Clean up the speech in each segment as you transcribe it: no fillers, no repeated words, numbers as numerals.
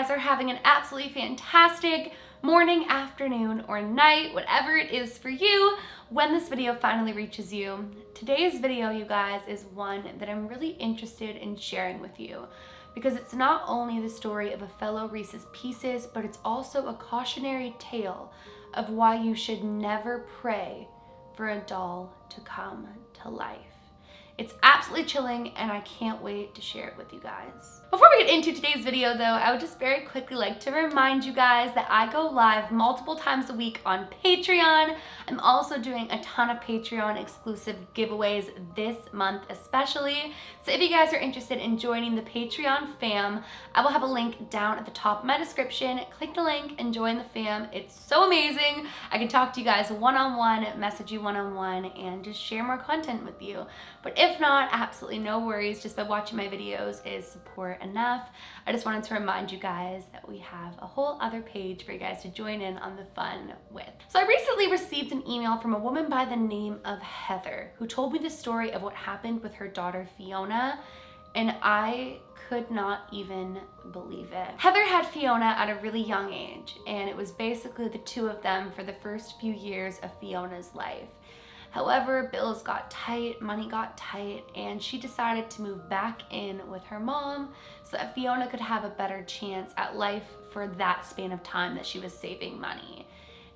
guys are having an absolutely fantastic morning, afternoon, or night, whatever it is for you when this video finally reaches you. Today's video, you guys, is one that I'm really interested in sharing with you because it's not only the story of a fellow Reese's Pieces, but it's also a cautionary tale of why you should never pray for a doll to come to life. It's absolutely chilling and I can't wait to share it with you guys. Before we get into today's video though, I would just very quickly like to remind you guys that I go live multiple times a week on Patreon. I'm also doing a ton of Patreon exclusive giveaways this month especially. So if you guys are interested in joining the Patreon fam, I will have a link down at the top of my description. Click the link and join the fam. It's so amazing. I can talk to you guys one-on-one, message you one-on-one, and just share more content with you. But if not, absolutely no worries. Just by watching my videos is support enough. I just wanted to remind you guys that we have a whole other page for you guys to join in on the fun with. So I recently received an email from a woman by the name of Heather who told me the story of what happened with her daughter Fiona, and I could not even believe it. Heather had Fiona at a really young age, and it was basically the two of them for the first few years of Fiona's life. However, bills got tight, money got tight, and she decided to move back in with her mom so that Fiona could have a better chance at life for that span of time that she was saving money.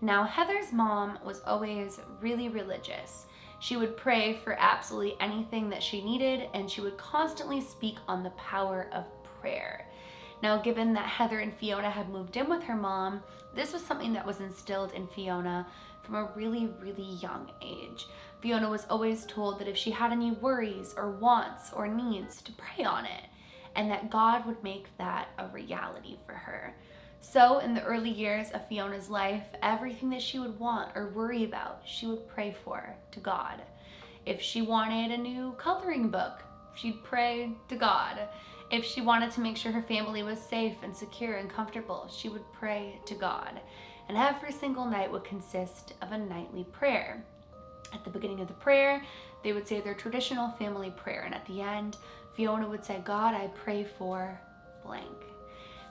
Now, Heather's mom was always really religious. She would pray for absolutely anything that she needed, and she would constantly speak on the power of prayer. Now, given that Heather and Fiona had moved in with her mom, this was something that was instilled in Fiona from a really, really young age. Fiona was always told that if she had any worries or wants or needs, to pray on it, and that God would make that a reality for her. So in the early years of Fiona's life, everything that she would want or worry about, she would pray for to God. If she wanted a new coloring book, she'd pray to God. If she wanted to make sure her family was safe and secure and comfortable, she would pray to God. And every single night would consist of a nightly prayer. At the beginning of the prayer, they would say their traditional family prayer, and at the end, Fiona would say, "God, I pray for blank."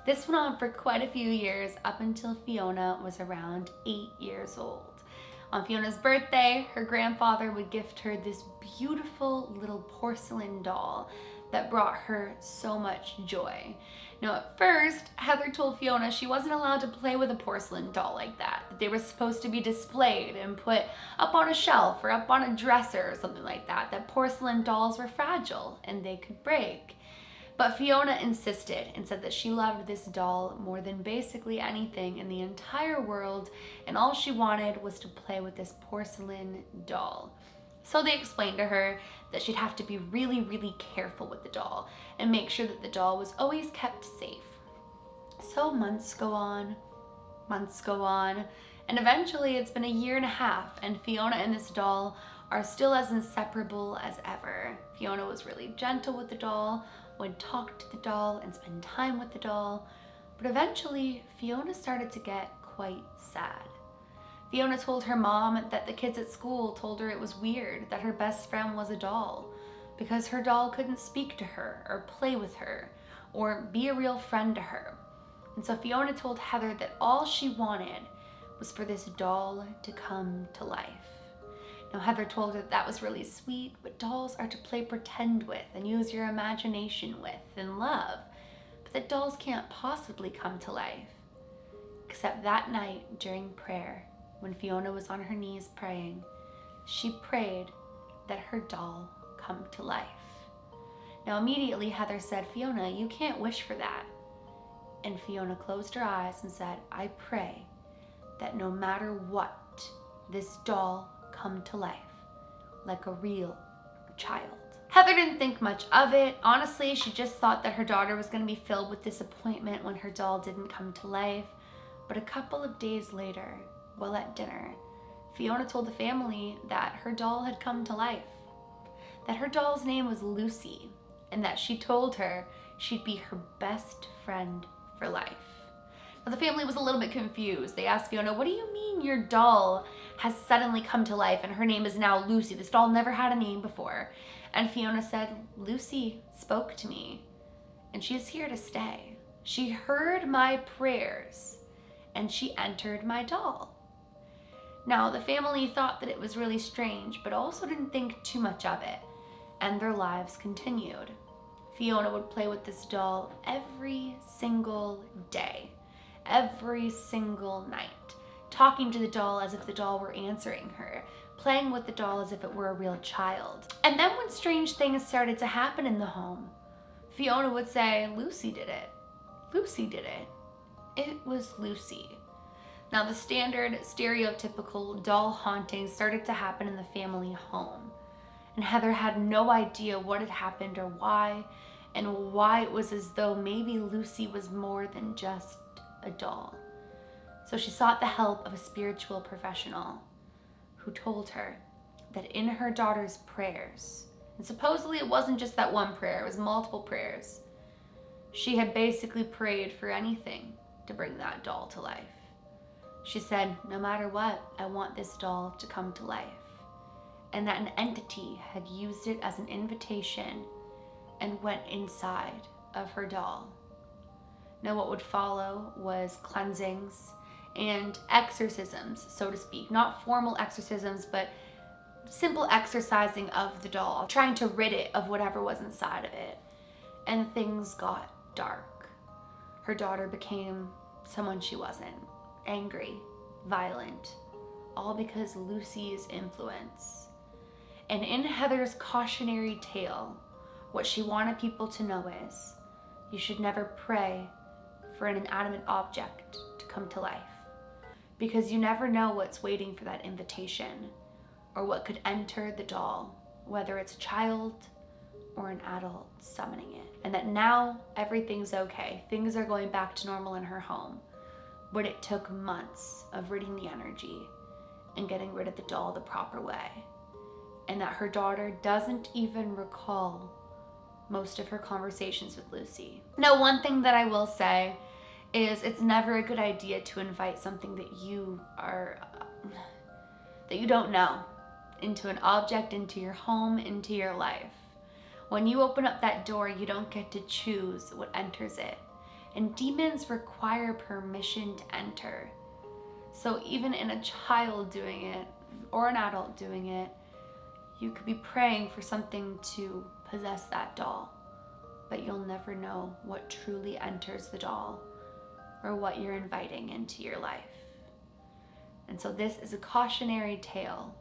This went on for quite a few years, up until Fiona was around 8 years old. On Fiona's birthday, her grandfather would gift her this beautiful little porcelain doll that brought her so much joy. Now at first, Heather told Fiona she wasn't allowed to play with a porcelain doll like that. They were supposed to be displayed and put up on a shelf or up on a dresser or something like that. That porcelain dolls were fragile and they could break. But Fiona insisted and said that she loved this doll more than basically anything in the entire world, and all she wanted was to play with this porcelain doll. So they explained to her that she'd have to be really, really careful with the doll and make sure that the doll was always kept safe. So months go on, and eventually it's been 1.5 years, and Fiona and this doll are still as inseparable as ever. Fiona was really gentle with the doll, would talk to the doll and spend time with the doll, but eventually Fiona started to get quite sad. Fiona told her mom that the kids at school told her it was weird that her best friend was a doll because her doll couldn't speak to her or play with her or be a real friend to her. And so Fiona told Heather that all she wanted was for this doll to come to life. Now Heather told her that was really sweet, but dolls are to play pretend with and use your imagination with and love, but that dolls can't possibly come to life. Except that night during prayer, when Fiona was on her knees praying, she prayed that her doll come to life. Now immediately Heather said, "Fiona, you can't wish for that." And Fiona closed her eyes and said, "I pray that no matter what, this doll come to life like a real child." Heather didn't think much of it. Honestly, she just thought that her daughter was going to be filled with disappointment when her doll didn't come to life. But a couple of days later, while at dinner, Fiona told the family that her doll had come to life, that her doll's name was Lucy, and that she told her she'd be her best friend for life. Now, the family was a little bit confused. They asked Fiona, "What do you mean your doll has suddenly come to life and her name is now Lucy? This doll never had a name before." And Fiona said, "Lucy spoke to me and she is here to stay. She heard my prayers and she entered my doll. Now, the family thought that it was really strange, but also didn't think too much of it, and their lives continued. Fiona would play with this doll every single day, every single night, talking to the doll as if the doll were answering her, playing with the doll as if it were a real child. And then when strange things started to happen in the home, Fiona would say, "Lucy did it. Lucy did it. It was Lucy." Now, the standard stereotypical doll hauntings started to happen in the family home, and Heather had no idea what had happened or why it was as though maybe Lucy was more than just a doll. So she sought the help of a spiritual professional who told her that in her daughter's prayers, and supposedly it wasn't just that one prayer, it was multiple prayers, she had basically prayed for anything to bring that doll to life. She said, "No matter what, I want this doll to come to life." And that an entity had used it as an invitation and went inside of her doll. Now, what would follow was cleansings and exorcisms, so to speak. Not formal exorcisms, but simple exorcising of the doll, trying to rid it of whatever was inside of it. And things got dark. Her daughter became someone she wasn't. Angry, violent, all because Lucy's influence. And in Heather's cautionary tale, what she wanted people to know is, you should never pray for an inanimate object to come to life, because you never know what's waiting for that invitation, or what could enter the doll, whether it's a child or an adult summoning it. And that now everything's okay. Things are going back to normal in her home. But it took months of ridding the energy and getting rid of the doll the proper way. And that her daughter doesn't even recall most of her conversations with Lucy. Now, one thing that I will say is it's never a good idea to invite something that you don't know into an object, into your home, into your life. When you open up that door, you don't get to choose what enters it. And demons require permission to enter. So even in a child doing it, or an adult doing it, you could be praying for something to possess that doll, but you'll never know what truly enters the doll or what you're inviting into your life. And so this is a cautionary tale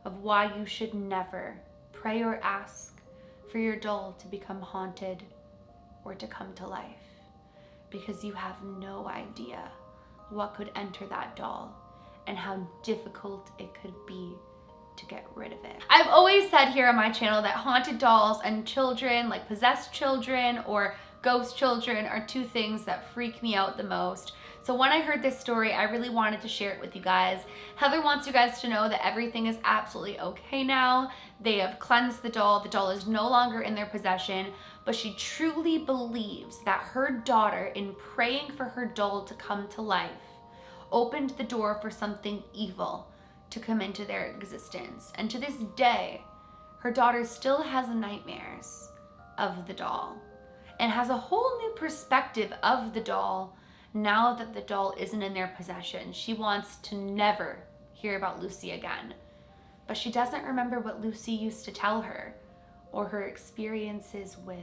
of why you should never pray or ask for your doll to become haunted or to come to life, because you have no idea what could enter that doll and how difficult it could be to get rid of it. I've always said here on my channel that haunted dolls and children, like possessed children or ghost children, are two things that freak me out the most. So when I heard this story, I really wanted to share it with you guys. Heather wants you guys to know that everything is absolutely okay now. They have cleansed the doll. The doll is no longer in their possession, but she truly believes that her daughter, in praying for her doll to come to life, opened the door for something evil to come into their existence. And to this day, her daughter still has nightmares of the doll and has a whole new perspective of the doll now that the doll isn't in their possession. She wants to never hear about Lucy again, but she doesn't remember what Lucy used to tell her or her experiences with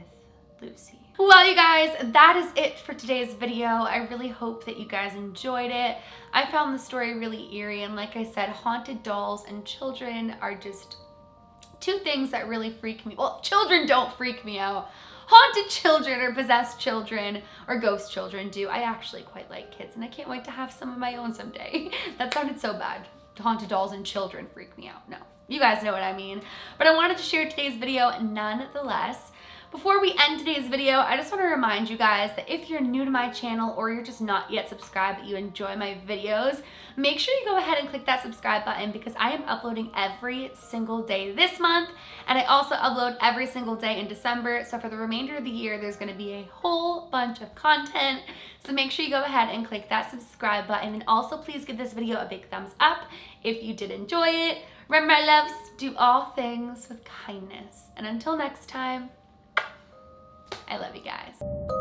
Lucy. Well, you guys, that is it for today's video. I really hope that you guys enjoyed it. I found the story really eerie, and like I said, haunted dolls and children are just two things that really freak me. Well, children don't freak me out. Haunted children or possessed children or ghost children do. I actually quite like kids, and I can't wait to have some of my own someday. That sounded so bad. Haunted dolls and children freak me out. No, you guys know what I mean. But I wanted to share today's video nonetheless. Before we end today's video, I just want to remind you guys that if you're new to my channel or you're just not yet subscribed but you enjoy my videos, make sure you go ahead and click that subscribe button, because I am uploading every single day this month, and I also upload every single day in December. So for the remainder of the year, there's going to be a whole bunch of content. So make sure you go ahead and click that subscribe button, and also please give this video a big thumbs up if you did enjoy it. Remember, my loves, do all things with kindness. And until next time, I love you guys.